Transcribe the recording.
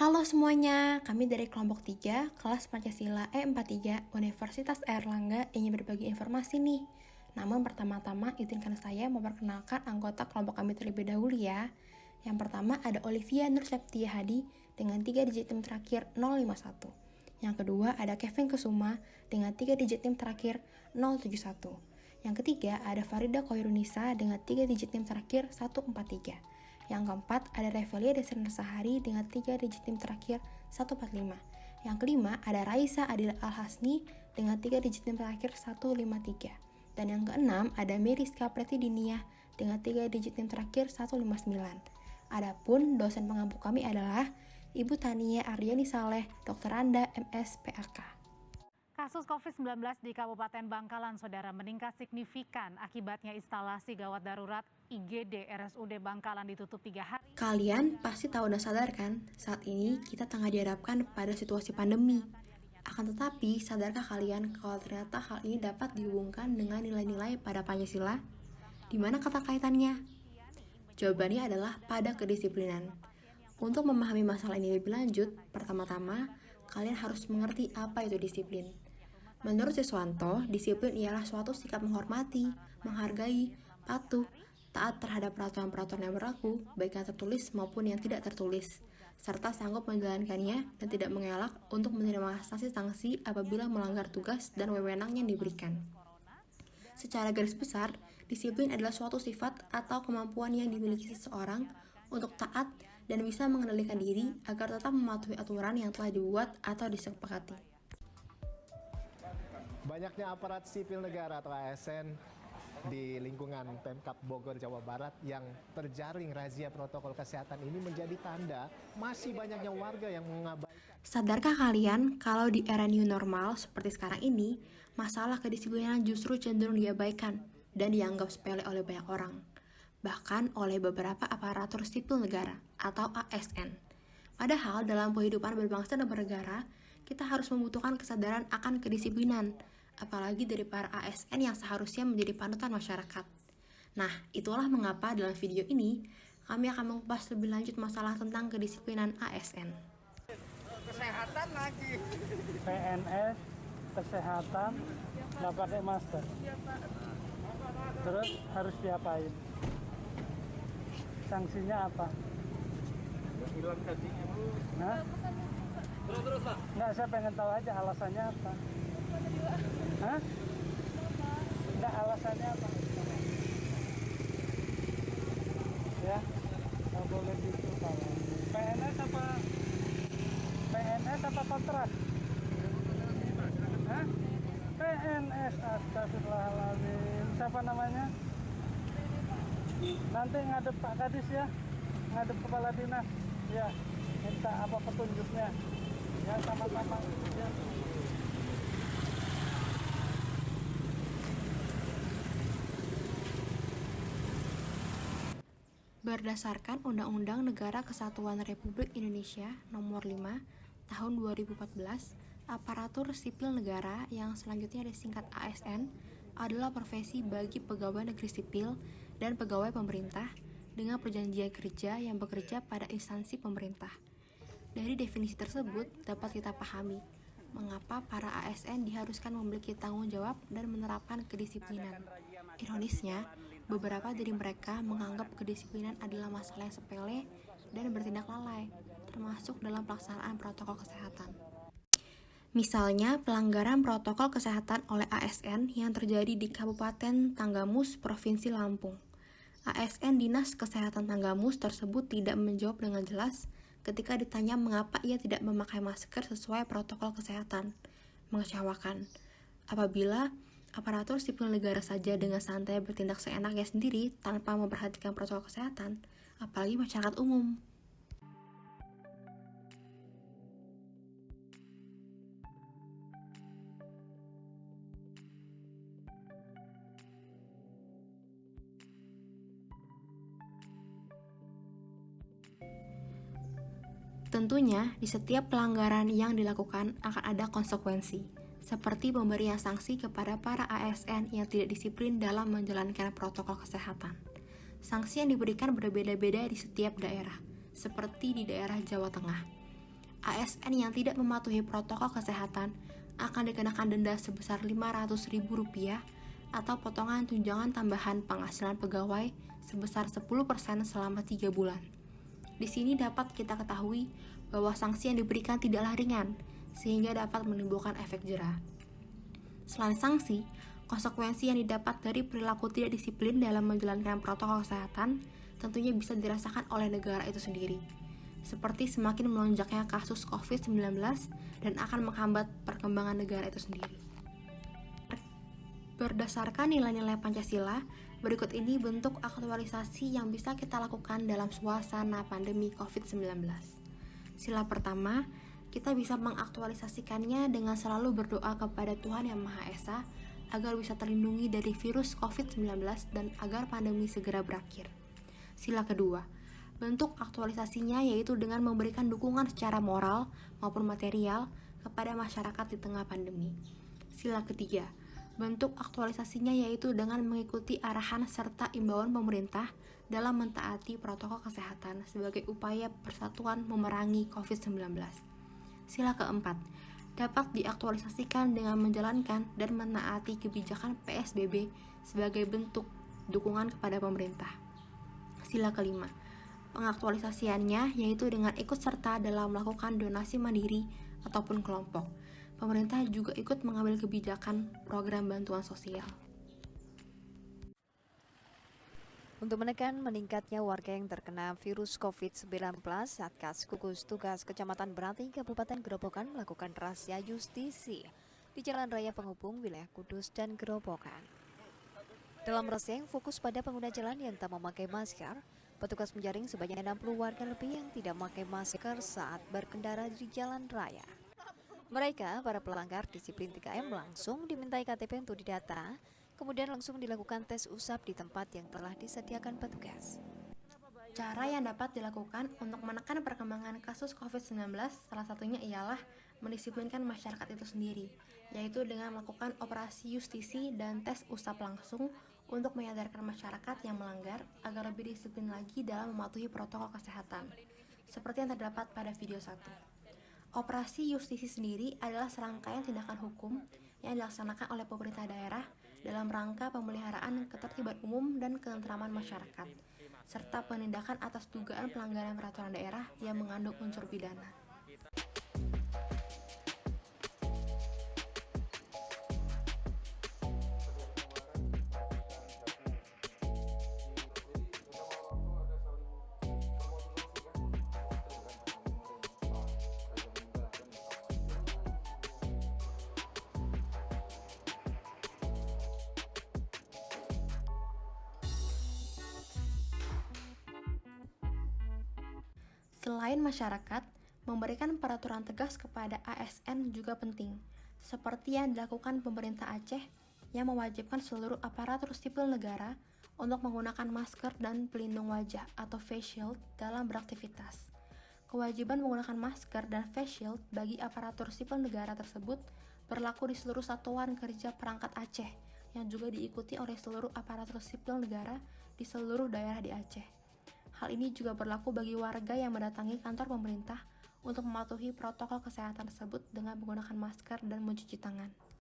Halo semuanya, kami dari kelompok 3, kelas Pancasila E43, Universitas Airlangga ingin berbagi informasi nih. Namun pertama-tama izinkan saya memperkenalkan anggota kelompok kami terlebih dahulu ya. Yang pertama ada Olivia Nur Septia Hadi dengan 3 digit NIM terakhir 051. Yang kedua ada Kevin Kesuma dengan 3 digit NIM terakhir 071. Yang ketiga ada Farida Koirunisa dengan 3 digit NIM terakhir 143. Yang keempat, ada Revelia Desirna Sahari dengan 3 digit NIM terakhir 145. Yang kelima, ada Raisa Adila Al-Hasni dengan 3 digit NIM terakhir 153. Dan yang keenam, ada Meriska Pretidinia dengan 3 digit NIM terakhir 159. Adapun dosen pengampu kami adalah Ibu Tania Aryani Saleh, Dr. Anda, MS, PAK. Kasus COVID-19 di Kabupaten Bangkalan, Saudara, meningkat signifikan akibatnya instalasi gawat darurat IGD RSUD Bangkalan ditutup 3 hari. Kalian pasti tahu dan sadar kan, saat ini kita tengah dihadapkan pada situasi pandemi. Akan tetapi, sadarkah kalian kalau ternyata hal ini dapat dihubungkan dengan nilai-nilai pada Pancasila? Di mana kata kaitannya? Jawabannya adalah pada kedisiplinan. Untuk memahami masalah ini lebih lanjut, pertama-tama, kalian harus mengerti apa itu disiplin. Menurut Siswanto, disiplin ialah suatu sikap menghormati, menghargai, patuh, taat terhadap peraturan-peraturan yang berlaku, baik yang tertulis maupun yang tidak tertulis, serta sanggup menjalankannya dan tidak mengelak untuk menerima sanksi-sanksi apabila melanggar tugas dan wewenang yang diberikan. Secara garis besar, disiplin adalah suatu sifat atau kemampuan yang dimiliki seseorang untuk taat dan bisa mengendalikan diri agar tetap mematuhi aturan yang telah dibuat atau disepakati. Banyaknya aparat sipil negara atau ASN di lingkungan Pemkab Bogor, Jawa Barat yang terjaring razia protokol kesehatan ini menjadi tanda masih banyaknya warga yang mengabaikan. Sadarkah kalian kalau di era new normal seperti sekarang ini, masalah kedisiplinan justru cenderung diabaikan dan dianggap sepele oleh banyak orang, bahkan oleh beberapa aparatur sipil negara atau ASN. Padahal dalam kehidupan berbangsa dan bernegara, kita harus membutuhkan kesadaran akan kedisiplinan, apalagi dari para ASN yang seharusnya menjadi panutan masyarakat. Nah, itulah mengapa dalam video ini, kami akan mengupas lebih lanjut masalah tentang kedisiplinan ASN. Kesehatan lagi. PNS, kesehatan, nggak pakai masker. Terus harus diapain? Sanksinya apa? Hilang gajinya, Bu. Nah, Terus, Pak. nggak, saya pengen tahu aja alasannya apa. Hah? Nggak, alasannya apa? Ya, nggak boleh gitu kalau PNS apa kontrak? Hah? PNS, astagfirullahaladzim. Siapa namanya? Nanti ngadep Pak Kadis ya, ngadep Kepala Dinas. Ya, minta apa petunjuknya. Ya, sama-sama. Ya. Berdasarkan Undang-Undang Negara Kesatuan Republik Indonesia Nomor 5 Tahun 2014, aparatur sipil negara yang selanjutnya disingkat ASN adalah profesi bagi pegawai negeri sipil dan pegawai pemerintah dengan perjanjian kerja yang bekerja pada instansi pemerintah. Dari definisi tersebut dapat kita pahami mengapa para ASN diharuskan memiliki tanggung jawab dan menerapkan kedisiplinan. Ironisnya, beberapa dari mereka menganggap kedisiplinan adalah masalah yang sepele dan bertindak lalai, termasuk dalam pelaksanaan protokol kesehatan. Misalnya, pelanggaran protokol kesehatan oleh ASN yang terjadi di Kabupaten Tanggamus, Provinsi Lampung. ASN Dinas Kesehatan Tanggamus tersebut tidak menjawab dengan jelas ketika ditanya mengapa ia tidak memakai masker sesuai protokol kesehatan. Mengecewakan. Apabila aparatur sipil negara saja dengan santai bertindak seenaknya sendiri tanpa memperhatikan protokol kesehatan, apalagi masyarakat umum. Tentunya, di setiap pelanggaran yang dilakukan akan ada konsekuensi, seperti pemberian sanksi kepada para ASN yang tidak disiplin dalam menjalankan protokol kesehatan. Sanksi yang diberikan berbeda-beda di setiap daerah, seperti di daerah Jawa Tengah. ASN yang tidak mematuhi protokol kesehatan akan dikenakan denda sebesar Rp500.000 atau potongan tunjangan tambahan penghasilan pegawai sebesar 10% selama 3 bulan. Di sini dapat kita ketahui bahwa sanksi yang diberikan tidaklah ringan, sehingga dapat menimbulkan efek jera. Selain sanksi, konsekuensi yang didapat dari perilaku tidak disiplin dalam menjalankan protokol kesehatan tentunya bisa dirasakan oleh negara itu sendiri, seperti semakin melonjaknya kasus COVID-19 dan akan menghambat perkembangan negara itu sendiri. Berdasarkan nilai-nilai Pancasila, berikut ini bentuk aktualisasi yang bisa kita lakukan dalam suasana pandemi COVID-19. Sila pertama, kita bisa mengaktualisasikannya dengan selalu berdoa kepada Tuhan Yang Maha Esa agar bisa terlindungi dari virus COVID-19 dan agar pandemi segera berakhir. Sila kedua, bentuk aktualisasinya yaitu dengan memberikan dukungan secara moral maupun material kepada masyarakat di tengah pandemi. Sila ketiga, bentuk aktualisasinya yaitu dengan mengikuti arahan serta imbauan pemerintah dalam mentaati protokol kesehatan sebagai upaya persatuan memerangi COVID-19. Sila keempat, dapat diaktualisasikan dengan menjalankan dan menaati kebijakan PSBB sebagai bentuk dukungan kepada pemerintah. Sila kelima, pengaktualisasiannya yaitu dengan ikut serta dalam melakukan donasi mandiri ataupun kelompok. Pemerintah juga ikut mengambil kebijakan program bantuan sosial. Untuk menekan meningkatnya warga yang terkena virus COVID-19, Satgas Gugus Tugas Kecamatan Berati, Kabupaten Gerobokan melakukan razia justisi di Jalan Raya Penghubung wilayah Kudus dan Gerobokan. Dalam razia yang fokus pada pengguna jalan yang tak memakai masker, petugas menjaring sebanyak 60 warga lebih yang tidak memakai masker saat berkendara di jalan raya. Mereka, para pelanggar disiplin 3M, langsung dimintai KTP untuk didata, kemudian langsung dilakukan tes usap di tempat yang telah disediakan petugas. Cara yang dapat dilakukan untuk menekan perkembangan kasus COVID-19 salah satunya ialah mendisiplinkan masyarakat itu sendiri, yaitu dengan melakukan operasi justisi dan tes usap langsung untuk menyadarkan masyarakat yang melanggar agar lebih disiplin lagi dalam mematuhi protokol kesehatan, seperti yang terdapat pada video 1. Operasi justisi sendiri adalah serangkaian tindakan hukum yang dilaksanakan oleh pemerintah daerah dalam rangka pemeliharaan ketertiban umum dan ketentraman masyarakat, serta penindakan atas dugaan pelanggaran peraturan daerah yang mengandung unsur pidana. Selain masyarakat, memberikan peraturan tegas kepada ASN juga penting, seperti yang dilakukan pemerintah Aceh yang mewajibkan seluruh aparatur sipil negara untuk menggunakan masker dan pelindung wajah atau face shield dalam beraktivitas. Kewajiban menggunakan masker dan face shield bagi aparatur sipil negara tersebut berlaku di seluruh satuan kerja perangkat Aceh yang juga diikuti oleh seluruh aparatur sipil negara di seluruh daerah di Aceh. Hal ini juga berlaku bagi warga yang mendatangi kantor pemerintah untuk mematuhi protokol kesehatan tersebut dengan menggunakan masker dan mencuci tangan.